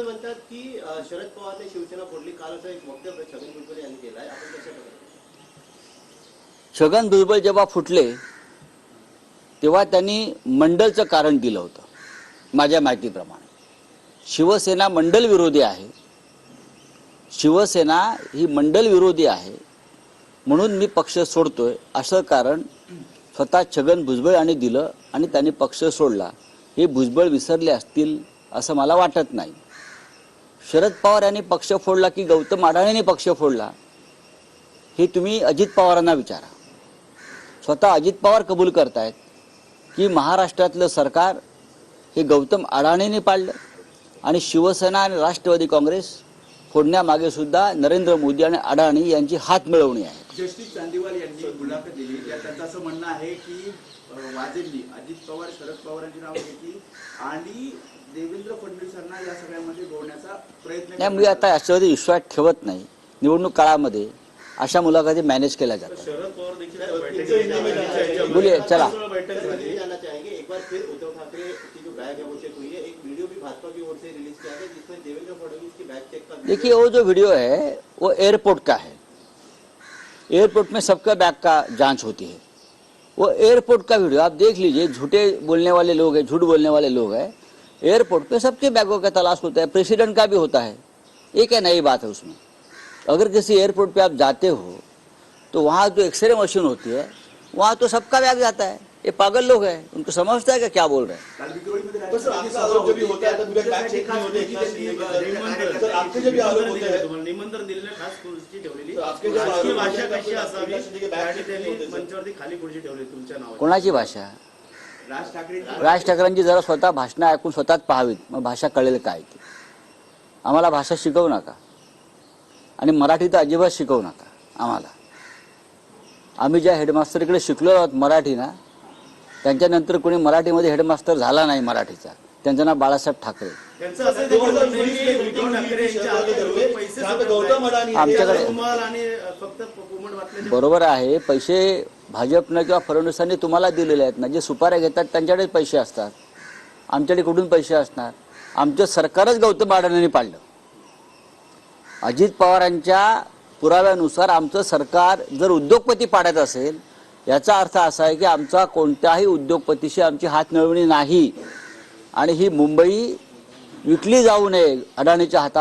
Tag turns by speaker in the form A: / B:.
A: विरोधक म्हणतात की शरद पवारने शिवसेना फोडली, काल असं एक वक्तव्य छगन भुजबळ यांनी केलंय, आपण कशा बघता?
B: छगन भुजबळ जेव्हा फुटले तेव्हा त्यांनी मंडलचं कारण दिलं होतं. माझ्या माहितीप्रमाणे शिवसेना मंडल विरोधी आहे, शिवसेना ही मंडल विरोधी आहे म्हणून मी पक्ष सोडतोय असं कारण स्वतः छगन भुजबळ यांनी दिलं आणि त्यांनी पक्ष सोडला. हे भुजबळ विसरले असतील असं मला वाटत नाही. शरद पवार यांनी पक्ष फोडला की गौतम अडाणींनी पक्ष फोडला हे तुम्ही अजित पवारांना विचारा. स्वतः अजित पवार कबूल करतायत की महाराष्ट्रातलं सरकार हे गौतम अडाणींनी पाडलं आणि शिवसेना आणि राष्ट्रवादी काँग्रेस फोडण्यामागे सुद्धा नरेंद्र मोदी आणि अडाणी यांची हात मिळवणी आहे.
C: जस्टिस चांदीवाल यांनी मुलाखत दिली, त्यांचं असं म्हणणं आहे की वाजेंनी अजित पवार शरद पवारांची नाव घेतली आणि देवेंद्र फडणवीसांना या सगळ्यामध्ये जोडण्याचा प्रयत्न.
B: त्यामुळे आता याच्यावरती विश्वास ठेवत नाही. निवडणूक काळामध्ये अशा मुलाखती मॅनेज केल्या जातात.
A: शरद पवार देखील
B: बोलिए चला.
A: एक बार फिर उद्धव ठाकरे की जो बैग है वो चेक हुई है, एक वीडियो भी भाजपा की ओर से रिलीज किया गया जिसमें देवेंद्र फडणवीस की बैग चेक का।
B: देखिए वो जो वीडियो है वो एयरपोर्ट का है। एयरपोर्ट में सबका बैग का जांच होती है। वो एयरपोर्ट का वीडियो आप देख लीजिए। झूठे बोलने वाले लोग हैं, झूठ बोलने वाले लोग हैं। एयरपोर्ट पे सबके बैगों का तलाश होता है, प्रेसिडेंट का भी होता है। ये क्या नई बात है उसमें? अगर किसी एयरपोर्ट पे आप जाते हो तो वहाँ जो एक्सरे मशीन होती है वहाँ तो सबका बैग जाता है। ये पागल लोग हैं, उनको समझता है कि क्या बोल रहे हैं। कोणाची भाषा? राज ठाकरेंची जरा स्वतः भाषण ऐकून स्वतःच पाहावीत, मग भाषा कळेल काय ती. आम्हाला भाषा शिकवू नका आणि मराठी तर अजिबात शिकवू नका आम्हाला. आम्ही ज्या हेडमास्टरकडे शिकलो आहोत मराठी ना, त्यांच्यानंतर कोणी मराठीमध्ये हेडमास्टर झाला नाही मराठीचा. त्यांचं नाव बाळासाहेब ठाकरे. आमच्याकडे बरोबर आहे, पैसे भाजपनं किंवा फडणवीसांनी तुम्हाला दिलेले आहेत ना. जे सुपाऱ्या घेतात त्यांच्याकडे पैसे असतात, आमच्याकडे कुठून पैसे असणार? आमचं सरकारच गौतम अडाणींनी पाडलं. अजित पवारांच्या पुराव्यानुसार आमचं सरकार जर उद्योगपती पाडत असेल याचा अर्थ असा आहे की आमचा कोणत्याही उद्योगपतीशी आमची हात मिळवणी नाही आणि ही मुंबई विकली जाऊ नये अडाणीच्या हातात.